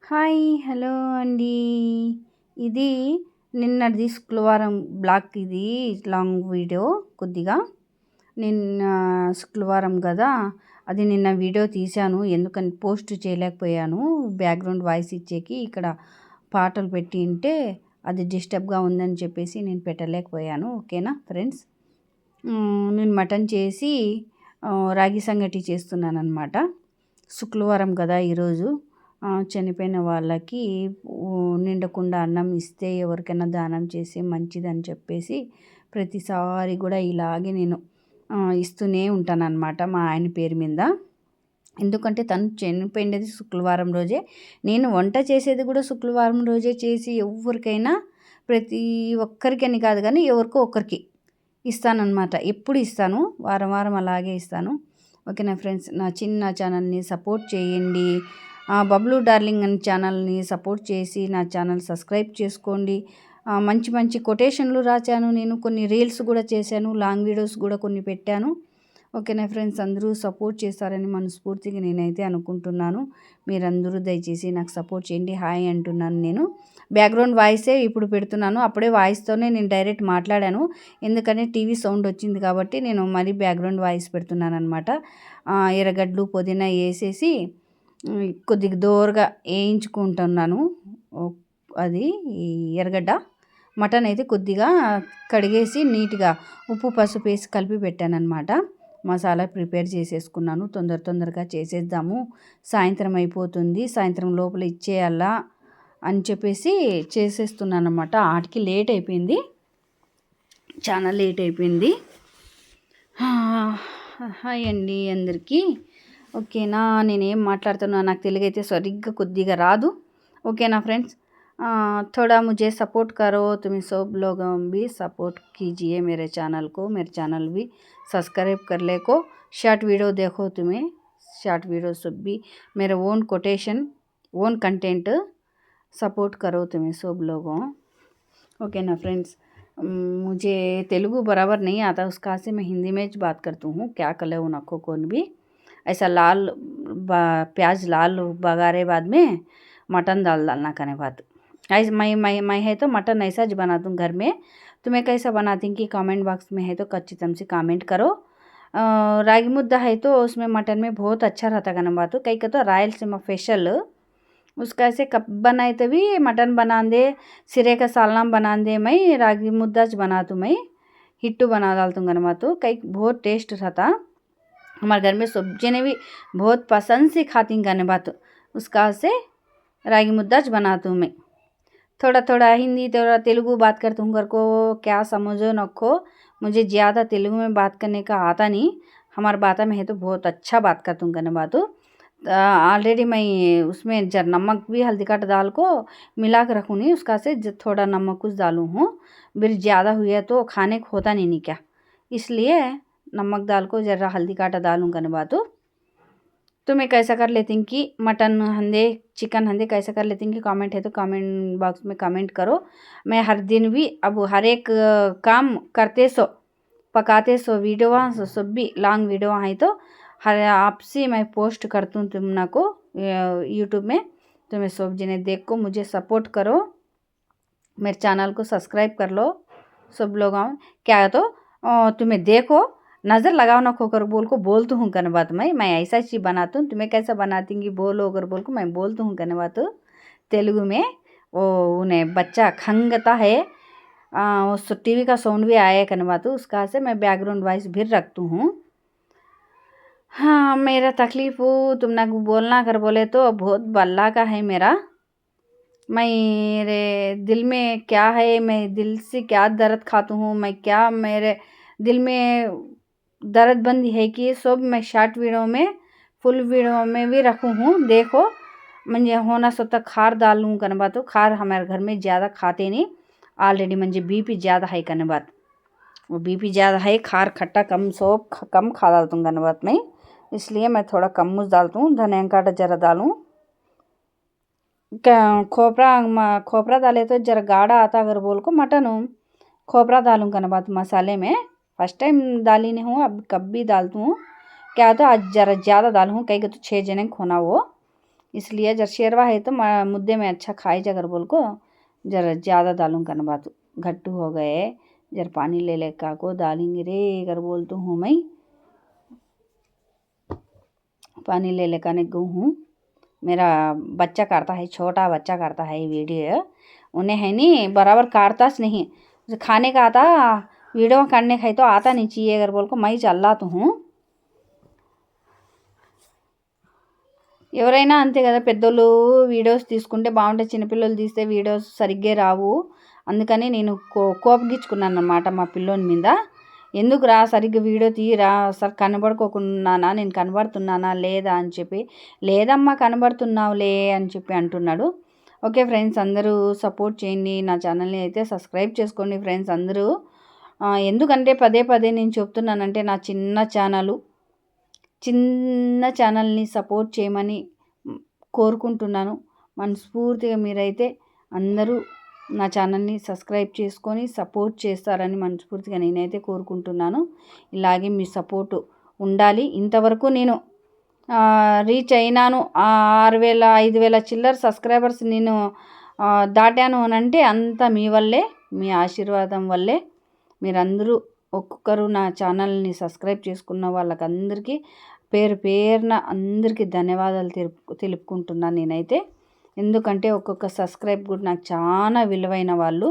Hi! Hello అండి. ఇది నిన్నటిది శుక్రవారం బ్లాగ్ ఇది లాంగ్ వీడియో కొద్దిగా. నిన్న శుక్రవారం గదా! అది నిన్న వీడియో తీశాను. ఎందుకని పోస్ట్ చేయలేకపోయాను. బ్యాక్‌గ్రౌండ్ వాయిస్ ఇచ్చేకి ఇక్కడ పాటలు పెట్టింటే అది డిస్టర్బ్‌గా ఉందని చెప్పేసి నేను పెట్టలేకపోయాను. ఓకేనా ఫ్రెండ్స్. నేను మటన్ చేసి రాగి సంగటి చేస్తున్నాననమాట. శుక్రవారం గదా ఈరోజు. చనిపోయిన వాళ్ళకి నిండకుండా అన్నం ఇస్తే ఎవరికైనా దానం చేస్తే మంచిదని చెప్పేసి ప్రతిసారి కూడా ఇలాగే నేను ఇస్తూనే ఉంటానన్నమాట మా ఆయన పేరు మీద. ఎందుకంటే తను చనిపోయినది శుక్రవారం రోజే. నేను వంట చేసేది కూడా శుక్రవారం రోజే చేసి ఎవరికైనా ప్రతి ఒక్కరికని కాదు కానీ ఎవరికో ఒకరికి ఇస్తానన్నమాట. ఎప్పుడు ఇస్తాను, వారం వారం అలాగే ఇస్తాను. ఓకేనా ఫ్రెండ్స్, నా చిన్న ఛానల్ని సపోర్ట్ చేయండి. బబ్లు డార్లింగ్ అని ఛానల్ని సపోర్ట్ చేసి నా ఛానల్ సబ్స్క్రైబ్ చేసుకోండి. మంచి మంచి కొటేషన్లు రాశాను, నేను కొన్ని రీల్స్ కూడా చేశాను, లాంగ్ వీడియోస్ కూడా కొన్ని పెట్టాను. ఓకేనా ఫ్రెండ్స్, అందరూ సపోర్ట్ చేస్తారని మనస్ఫూర్తిగా నేనైతే అనుకుంటున్నాను. మీరందరూ దయచేసి నాకు సపోర్ట్ చేయండి. హాయ్ అంటున్నాను. నేను బ్యాక్గ్రౌండ్ వాయిసే ఇప్పుడు పెడుతున్నాను. అప్పుడే వాయిస్తోనే నేను డైరెక్ట్ మాట్లాడాను. ఎందుకంటే టీవీ సౌండ్ వచ్చింది కాబట్టి నేను మరీ బ్యాక్గ్రౌండ్ వాయిస్ పెడుతున్నాను అనమాట. ఎర్రగడ్డలు పుదీనా వేసేసి కొద్దిగా దోరగా వేయించుకుంటున్నాను. అది ఎర్రగడ్డ మటన్ అయితే కొద్దిగా కడిగేసి నీట్గా ఉప్పు పసుపు వేసి కలిపి పెట్టానన్నమాట. మసాలా ప్రిపేర్ చేసేసుకున్నాను. తొందరగా చేసేద్దాము, సాయంత్రం అయిపోతుంది, సాయంత్రం లోపల ఇచ్చేయాలా అని చెప్పేసి చేసేస్తున్నాను అన్నమాట. ఆటికి లేట్ అయిపోయింది, చాలా లేట్ అయిపోయింది. హాయ్ అండి అందరికీ. ఓకేనా, నేనేం మాట్లాడుతున్నా నాకు తెలుగు అయితే సరిగ్గా కొద్దిగా రాదు. ఓకేనా ఫ్రెండ్స్, थोड़ा मुझे सपोर्ट करो, तुम सब लोग भी सपोर्ट कीजिए मेरे चैनल भी सब्सक्राइब कर ले को। शॉर्ट वीडियो देखो, तुम्हें शॉर्ट वीडियो सब भी मेरे own quotation own content support करो तुम्हें सब लोगों। ओके ना फ्रेंड्स, मुझे तेलुगु बराबर नहीं आता, उसका से मैं हिंदी में बात करती हूँ। क्या कले उन अखो कौन भी ऐसा लाल प्याज लाल बगारे बाद में मटन डालना करने बाद ऐसे मैं है तो मटन ऐसा ज बनाती हूँ घर में। तुम्हें कैसा बनाती कि कमेंट बॉक्स में है तो खचितम से कमेंट करो। रागी मुद्दा है तो उसमें मटन में बहुत अच्छा रहता है बात। कई का तो रायलसीमा स्पेशल उसका ऐसे कप बनाए तभी मटन बना दे, सिरे का सालना बना दे, मैं रागी मुद्दा ज बना दूँ, मैं हिट्टू बना डालती हूँ गनमातू। कई बहुत टेस्ट रहता, हमारे घर में सब जने भी बहुत पसंद से खाती गने बात। उसका से रागी मुद्दा ज बनाती हूँ मैं। थोड़ा हिंदी थोड़ा तेलुगु बात करती हूँ। घर को क्या समझो नखो, मुझे ज़्यादा तेलुगु में बात करने का आता नहीं। हमारे बाता में है तो बहुत अच्छा बात करती हूँ गने बात। ऑलरेडी मैं उसमें जर नमक भी हल्दी काट दाल को मिला कर रखूँ नहीं, उसका से थोड़ा नमक कुछ डालूँ हूँ। फिर ज़्यादा हुआ तो खाने को होता नहीं क्या, इसलिए नमक दाल को ज़रा हल्दी काटा डालूँ गने बात। तो मैं कैसा कर लेती हूँ कि मटन हंदे चिकन हंदे कैसा कर लेती हूँ कि कमेंट है तो कमेंट बॉक्स में कमेंट करो। मैं हर दिन भी अब हर एक काम करते सो पकाते सो वीडियो सब भी लॉन्ग वीडियो है तो हर आपसे मैं पोस्ट करती हूँ तुम को यूट्यूब में। तुम्हें सब जने देख को मुझे सपोर्ट करो, मेरे चैनल को सब्सक्राइब कर लो सब लोग। क्या तो तुम्हें देखो नज़र लगाओ ना खोकर बोल को बोलती हूँ कहने बात। मैं ऐसा चीज़ बनाती हूँ, तुम्हें कैसा बनाती हूँ बोलो अगर बोल को मैं बोलती हूँ कहने बात तेलुगु में। वो उन्हें बच्चा खंगता है, उस टीवी का साउंड भी आया कहने बात, उसका से मैं बैकग्राउंड वॉइस भी रखती हूँ। हाँ, मेरा तकलीफ़ हो तुम ना बोलना कर बोले तो बहुत बल्ला का है मेरा। मेरे दिल में क्या है, मैं दिल से क्या दर्द खाती हूँ, मैं क्या मेरे दिल में दर्द बंदी है कि सब मैं शॉर्ट वीडियो में फुल वीडियो में भी रखूँ हूँ। देखो मुझे होना सकता खार डालूँ करने बात। खार हमारे घर में ज़्यादा खाते नहीं, ऑलरेडी मुझे बीपी ज़्यादा है करने बात। वो बीपी ज़्यादा है, खार खट्टा कम सब कम खा डालती हूँ करने बात में, इसलिए मैं थोड़ा कम मुझ डालती हूँ। धनिया काटा ज़रा डालूँ, खोपरा डाले तो ज़रा गाढ़ा आता अगर बोल को मटन खोपरा डालूँ करने बात मसाले में। फर्स्ट टाइम डाली नहीं हूँ, अब कब भी डालती हूँ। क्या होता आज ज़रा ज़्यादा डालूँ, कहीं तो 6 जने खोना वो इसलिए जर शेरवा है तो मुद्दे में अच्छा खाई जगर बोल को जरा ज़्यादा डालूंगा ना बात घट्टू हो गए जर पानी ले ले का को डालेंगे रे अगर बोल तो हूँ मैं पानी ले ले का गू हूँ मेरा बच्चा काटता है छोटा बच्चा काटता है ये वीडियो उन्हें है नहीं बराबर काटता नहीं खाने का आता वीडियो काटने का तो आता नहीं चाहिए अगर बोल को मैं चल्ला तो हूँ ఎవరైనా అంతే కదా పెద్దోళ్ళు వీడియోస్ తీసుకుంటే బాగుంటాయి చిన్నపిల్లలు తీస్తే వీడియోస్ సరిగ్గా రావు అందుకని నేను కోపగించుకున్నాను అన్నమాట మా పిల్లోని మీద ఎందుకు రా సరిగ్గా వీడియో తీయరా సార్ కనబడుకోకున్నానా నేను కనబడుతున్నానా లేదా అని చెప్పి లేదమ్మా కనబడుతున్నావులే అని చెప్పి అంటున్నాడు ఓకే ఫ్రెండ్స్ అందరూ సపోర్ట్ చేయండి నా ఛానల్ని అయితే సబ్స్క్రైబ్ చేసుకోండి ఫ్రెండ్స్ అందరూ ఎందుకంటే పదే పదే నేను చెప్తున్నానంటే నా చిన్న ఛానల్ని సపోర్ట్ చేయమని కోరుకుంటున్నాను మనస్ఫూర్తిగా మీరైతే అందరూ నా ఛానల్ని సబ్స్క్రైబ్ చేసుకొని సపోర్ట్ చేస్తారని మనస్ఫూర్తిగా నేనైతే కోరుకుంటున్నాను ఇలాగే మీ సపోర్టు ఉండాలి ఇంతవరకు నేను రీచ్ అయినాను 6000 5000 చిల్లర సబ్స్క్రైబర్స్ నేను దాటాను అని అంటే అంతా మీ వల్లే మీ ఆశీర్వాదం వల్లే మీరందరూ ఒక్కొక్కరు నా ఛానల్ని సబ్స్క్రైబ్ చేసుకున్న వాళ్ళకందరికీ పేరు పేరున అందరికీ ధన్యవాదాలు తెలుపుకుంటున్నాను నేనైతే ఎందుకంటే ఒక్కొక్క సబ్స్క్రైబ్ కూడా నాకు చాలా విలువైన వాళ్ళు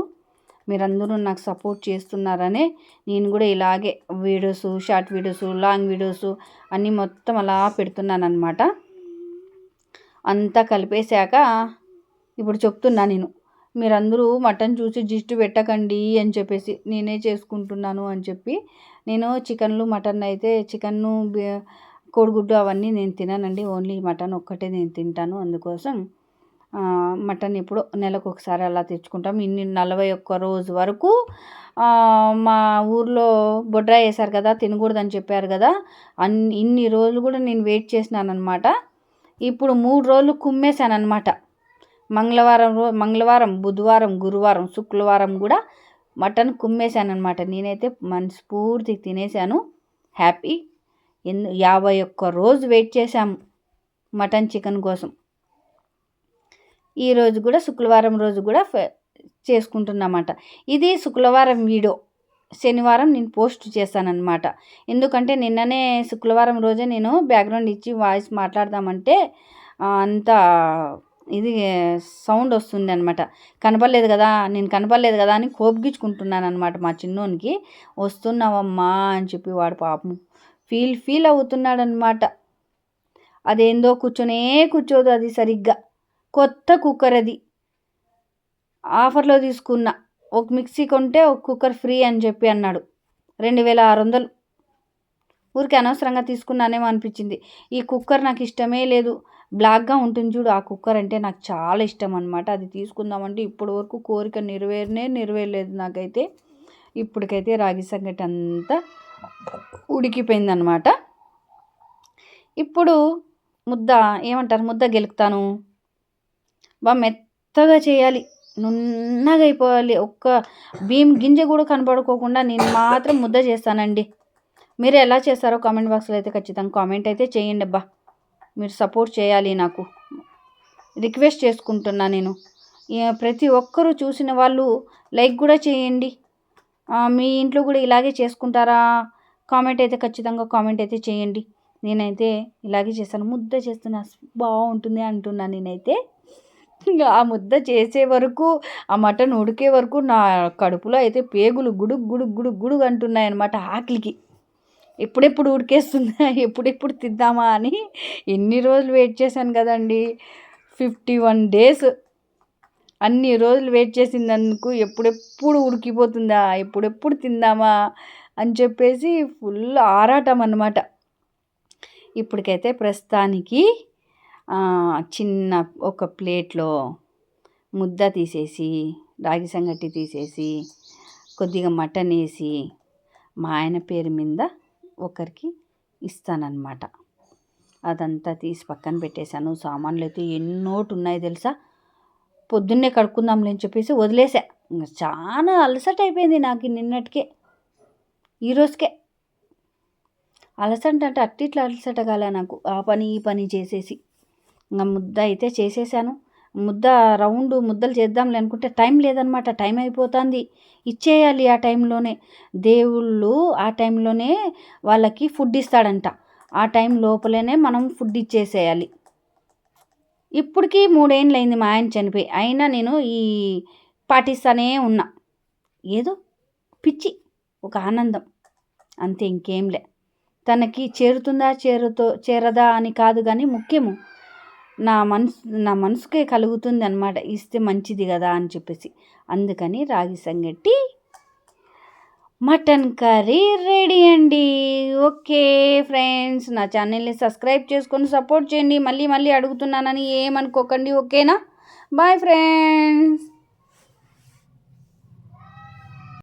మీరందరూ నాకు సపోర్ట్ చేస్తున్నారనే నేను కూడా ఇలాగే videos short videos long videos అన్నీ మొత్తం అలా పెడుతున్నాను అన్నమాట అంతా కలిపేశాక ఇప్పుడు చెప్తున్నా నేను మీరందరూ మటన్ చూసి జిస్టు పెట్టకండి అని చెప్పేసి నేనే చేసుకుంటున్నాను అని చెప్పి నేను చికెన్లు మటన్ అయితే చికెన్ను కోడిగుడ్డు అవన్నీ నేను తిననండి ఓన్లీ మటన్ ఒక్కటే నేను తింటాను అందుకోసం మటన్ ఎప్పుడో నెలకు ఒకసారి అలా తెచ్చుకుంటాం 41 రోజు వరకు మా ఊర్లో బొడ్రా వేశారు కదా తినకూడదని చెప్పారు కదా ఇన్ని రోజులు కూడా నేను వెయిట్ చేసినాను అనమాట ఇప్పుడు 3 రోజులు కుమ్మేశాను అనమాట మంగళవారం బుధవారం గురువారం శుక్రవారం కూడా మటన్ కుమ్మేశాను అనమాట నేనైతే మనస్ఫూర్తిగా తినేసాను హ్యాపీ 51 రోజు వెయిట్ చేశాము మటన్ చికెన్ కోసం ఈరోజు కూడా శుక్రవారం రోజు కూడా చేసుకుంటున్నమాట ఇది శుక్రవారం వీడియో శనివారం నేను పోస్ట్ చేశానన్నమాట ఎందుకంటే నిన్ననే శుక్రవారం రోజే నేను బ్యాక్గ్రౌండ్ ఇచ్చి వాయిస్ మాట్లాడదామంటే అంత ఇది సౌండ్ వస్తుంది అనమాట కనపడలేదు కదా అని కోపగించుకుంటున్నాను అనమాట మా చిన్నోనికి వస్తున్నావమ్మా అని చెప్పి వాడు పాపం ఫీల్ అవుతున్నాడనమాట అదేందో కూర్చోదు అది సరిగ్గా కొత్త కుక్కర్ అది ఆఫర్లో తీసుకున్న ఒక మిక్సీ కొంటే ఒక కుక్కర్ ఫ్రీ అని చెప్పి అన్నాడు 2600 ఊరికి అనవసరంగా తీసుకున్నానేమో అనిపించింది ఈ కుక్కర్ నాకు ఇష్టమే లేదు బ్లాక్గా ఉంటుంది చూడు ఆ కుక్కర్ అంటే నాకు చాలా ఇష్టం అనమాట అది తీసుకుందామంటే ఇప్పటి వరకు కోరిక నెరవేరలేదు నాకైతే ఇప్పటికైతే రాగి సంగటి అంతా ఉడికిపోయిందనమాట ఇప్పుడు ముద్ద గెలుకుతాను మెత్తగా చేయాలి నున్నగా అయిపోవాలి ఒక్క బియ్యం గింజ కూడా కనపడుకోకుండా నేను మాత్రం ముద్ద చేస్తానండి మీరు ఎలా చేస్తారో కామెంట్ బాక్స్లో అయితే ఖచ్చితంగా కామెంట్ అయితే చేయండి అబ్బా మీరు సపోర్ట్ చేయాలి నాకు రిక్వెస్ట్ చేసుకుంటున్నా నేను ప్రతి ఒక్కరూ చూసిన వాళ్ళు లైక్ కూడా చేయండి మీ ఇంట్లో కూడా ఇలాగే చేసుకుంటారా ఖచ్చితంగా కామెంట్ అయితే చేయండి నేనైతే ఇలాగే చేస్తాను ముద్ద చేస్తున్నా బాగుంటుంది అంటున్నాను నేనైతే ఇంకా ఆ ముద్ద చేసే వరకు ఆ మటన్ ఉడికే వరకు నా కడుపులో అయితే పేగులు గుడుగు అంటున్నాయన్నమాట ఆకలికి ఎప్పుడెప్పుడు ఉడికేస్తుందా ఎప్పుడెప్పుడు తిద్దామా అని ఎన్ని రోజులు వెయిట్ చేశాను కదండి 51 డేస్ అన్ని రోజులు వెయిట్ చేసినందుకు ఎప్పుడెప్పుడు ఉడికిపోతుందా ఎప్పుడెప్పుడు తిందామా అని చెప్పేసి ఫుల్ ఆరాటం అన్నమాట ఇప్పటికైతే ప్రస్తుతానికి చిన్న ఒక ప్లేట్లో ముద్ద తీసేసి రాగి సంగటి తీసేసి కొద్దిగా మటన్ వేసి మా ఆయన పేరు మీద ఒకరికి ఇస్తానన్నమాట అదంతా తీసి పక్కన పెట్టేశాను సామాన్లు అయితే ఎన్నోటి ఉన్నాయి తెలుసా పొద్దున్నే కడుక్కుందాంలే అని చెప్పేసి వదిలేసా చాలా అలసట అయిపోయింది నాకు నిన్నటికే ఈరోజుకే అలసట అంటే అట్టిట్లా అలసట కాలే నాకు ఆ పని ఈ పని చేసేసి ఇంకా ముద్ద అయితే చేసేసాను. ముద్ద రౌండ్ ముద్దలు చేద్దాంలే అనుకుంటే టైం లేదనమాట. టైం అయిపోతుంది, ఇచ్చేయాలి ఆ టైంలోనే. దేవుళ్ళు ఆ టైంలోనే వాళ్ళకి ఫుడ్ ఇస్తాడంట. ఆ టైం లోపలనే మనం ఫుడ్ ఇచ్చేసేయాలి. ఇప్పటికీ 3 ఏళ్ళు అయింది మా ఆయన చనిపోయి. అయినా నేను పాటిస్తూనే ఉన్నా. ఏదో పిచ్చి, ఒక ఆనందం అంతే, ఇంకేంలే. తనకి చేరుతుందా చేరదా అని కాదు కానీ ముఖ్యము నా మనసుకే కలుగుతుంది అనమాట, ఇస్తే మంచిది కదా అని చెప్పేసి. అందుకని రాగి సంగటి మటన్ కర్రీ రెడీ అండి. ఓకే ఫ్రెండ్స్, నా ఛానల్ని సబ్స్క్రైబ్ చేసుకొని సపోర్ట్ చేయండి. మళ్ళీ అడుగుతున్నానని ఏమనుకోకండి, ఓకేనా? Bye friends.